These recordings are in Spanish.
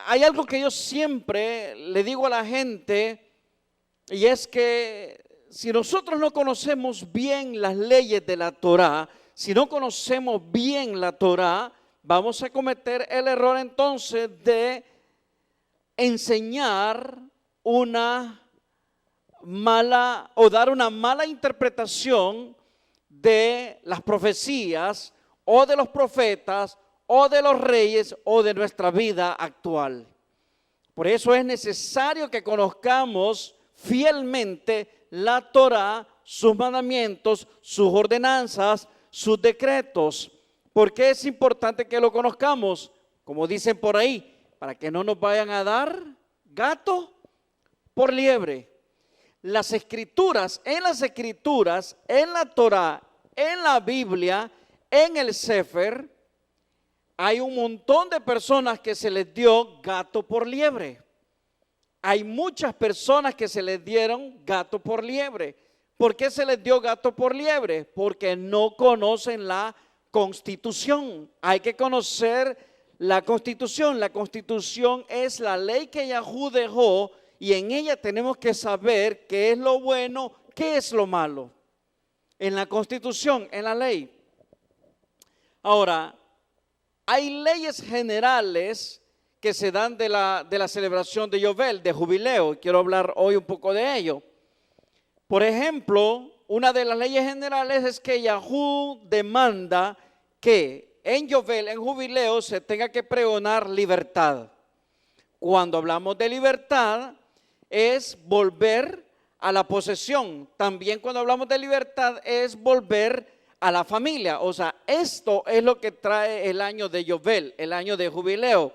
hay algo que yo siempre le digo a la gente, y es que si nosotros no conocemos bien las leyes de la Torá, si no conocemos bien la Torá, vamos a cometer el error entonces de enseñar una mala o dar una mala interpretación de las profecías o de los profetas o de los reyes o de nuestra vida actual. Por eso es necesario que conozcamos fielmente la Torá, sus mandamientos, sus ordenanzas, sus decretos. ¿Por qué es importante que lo conozcamos? Como dicen por ahí, para que no nos vayan a dar gato por liebre. Las escrituras, en la Torá, en la Biblia, en el Sefer, hay un montón de personas que se les dio gato por liebre. Hay muchas personas que se les dieron gato por liebre. ¿Por qué se les dio gato por liebre? Porque no conocen la Constitución. Hay que conocer la Constitución. La Constitución es la ley que Yahú dejó y en ella tenemos que saber qué es lo bueno, qué es lo malo. En la Constitución, en la ley. Ahora, hay leyes generales que se dan de la celebración de Yovel, de jubileo. Quiero hablar hoy un poco de ello. Por ejemplo, una de las leyes generales es que Yahú demanda que en Yovel, en jubileo, se tenga que pregonar libertad. Cuando hablamos de libertad, es volver a la posesión. También cuando hablamos de libertad, es volver a la familia. O sea, esto es lo que trae el año de Yovel, el año de jubileo.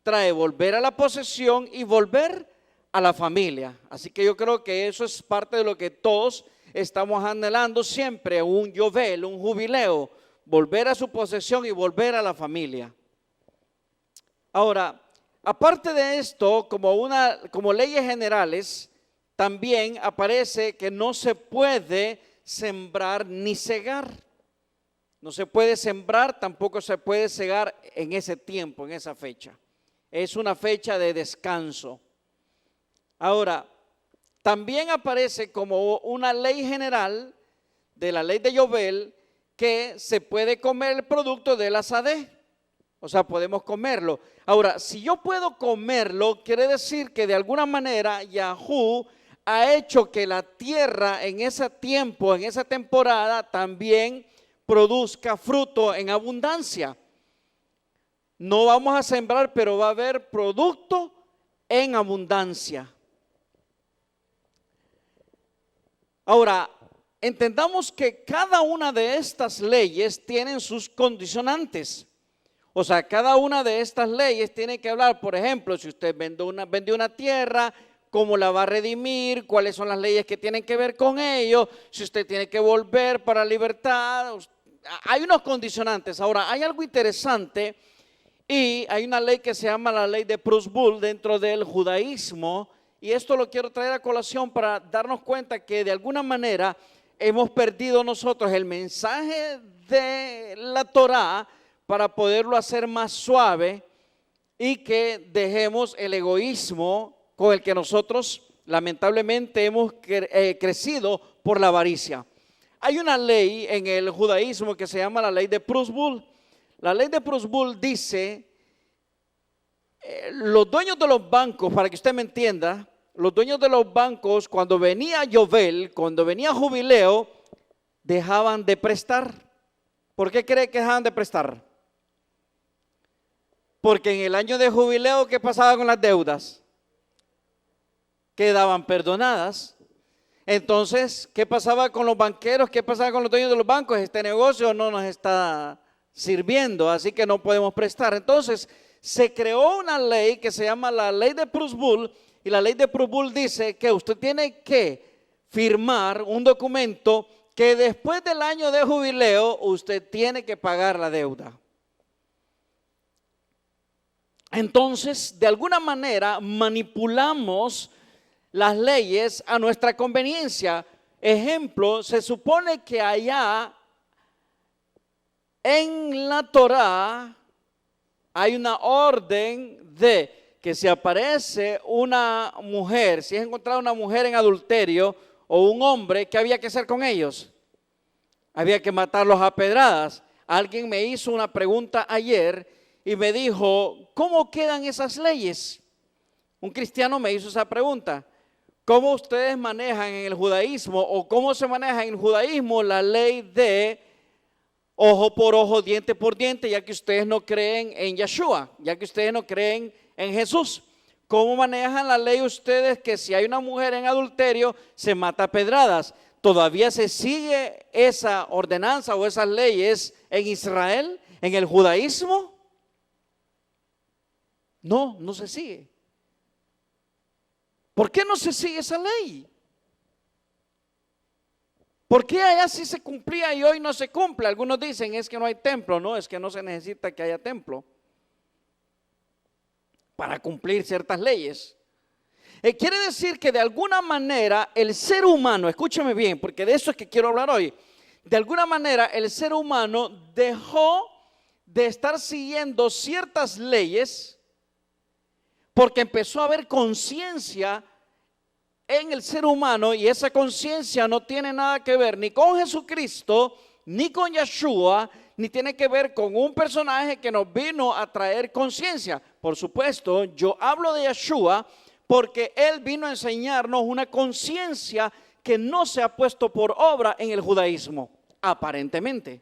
Trae volver a la posesión y volver a la familia. Así que yo creo que eso es parte de lo que todos estamos anhelando siempre, un Yovel, un jubileo, volver a su posesión y volver a la familia. Ahora, aparte de esto, como leyes generales, también aparece que no se puede sembrar ni cegar. No se puede sembrar, tampoco se puede cegar en ese tiempo, en esa fecha. Es una fecha de descanso. Ahora, también aparece como una ley general de la ley de Yovel que se puede comer el producto de la sadé. O sea, podemos comerlo. Ahora, si yo puedo comerlo, quiere decir que de alguna manera Yahú ha hecho que la tierra en ese tiempo, en esa temporada, también produzca fruto en abundancia. No vamos a sembrar, pero va a haber producto en abundancia. Ahora, entendamos que cada una de estas leyes tienen sus condicionantes. O sea, cada una de estas leyes tiene que hablar, por ejemplo, si usted vendió una tierra, cómo la va a redimir, cuáles son las leyes que tienen que ver con ello, si usted tiene que volver para libertad. Hay unos condicionantes. Ahora, hay algo interesante y hay una ley que se llama la ley de Prusbul dentro del judaísmo, y esto lo quiero traer a colación para darnos cuenta que de alguna manera hemos perdido nosotros el mensaje de la Torá para poderlo hacer más suave y que dejemos el egoísmo con el que nosotros lamentablemente hemos crecido por la avaricia. Hay una ley en el judaísmo que se llama la ley de Prusbul. La ley de Prusbul dice, los dueños de los bancos, para que usted me entienda, los dueños de los bancos cuando venía Yovel, cuando venía jubileo, dejaban de prestar. ¿Por qué cree que dejaban de prestar? Porque en el año de jubileo, ¿qué pasaba con las deudas? Quedaban perdonadas. Entonces, ¿qué pasaba con los banqueros? ¿Qué pasaba con los dueños de los bancos? Este negocio no nos está sirviendo, así que no podemos prestar. Entonces, se creó una ley que se llama la ley de Prusbul, y la ley de Prusbul dice que usted tiene que firmar un documento que después del año de jubileo usted tiene que pagar la deuda. Entonces, de alguna manera manipulamos las leyes a nuestra conveniencia. Ejemplo, se supone que allá en la Torá hay una orden de que si aparece una mujer, si es encontrada una mujer en adulterio o un hombre, ¿qué había que hacer con ellos? Había que matarlos a pedradas. Alguien me hizo una pregunta ayer y me dijo, ¿cómo quedan esas leyes? Un cristiano me hizo esa pregunta. ¿Cómo ustedes manejan en el judaísmo o cómo se maneja en el judaísmo la ley de ojo por ojo, diente por diente, ya que ustedes no creen en Yeshua, ya que ustedes no creen en Jesús? ¿Cómo manejan la ley ustedes que si hay una mujer en adulterio se mata a pedradas? ¿Todavía se sigue esa ordenanza o esas leyes en Israel, en el judaísmo? No, no se sigue. ¿Por qué no se sigue esa ley? ¿Por qué allá sí se cumplía y hoy no se cumple? Algunos dicen es que no hay templo. No, es que no se necesita que haya templo para cumplir ciertas leyes. Quiere decir que de alguna manera el ser humano, escúcheme bien, porque de eso es que quiero hablar hoy. De alguna manera el ser humano dejó de estar siguiendo ciertas leyes porque empezó a haber conciencia en el ser humano, y esa conciencia no tiene nada que ver ni con Jesucristo, ni con Yeshua, ni tiene que ver con un personaje que nos vino a traer conciencia. Por supuesto, yo hablo de Yeshua porque Él vino a enseñarnos una conciencia que no se ha puesto por obra en el judaísmo, aparentemente.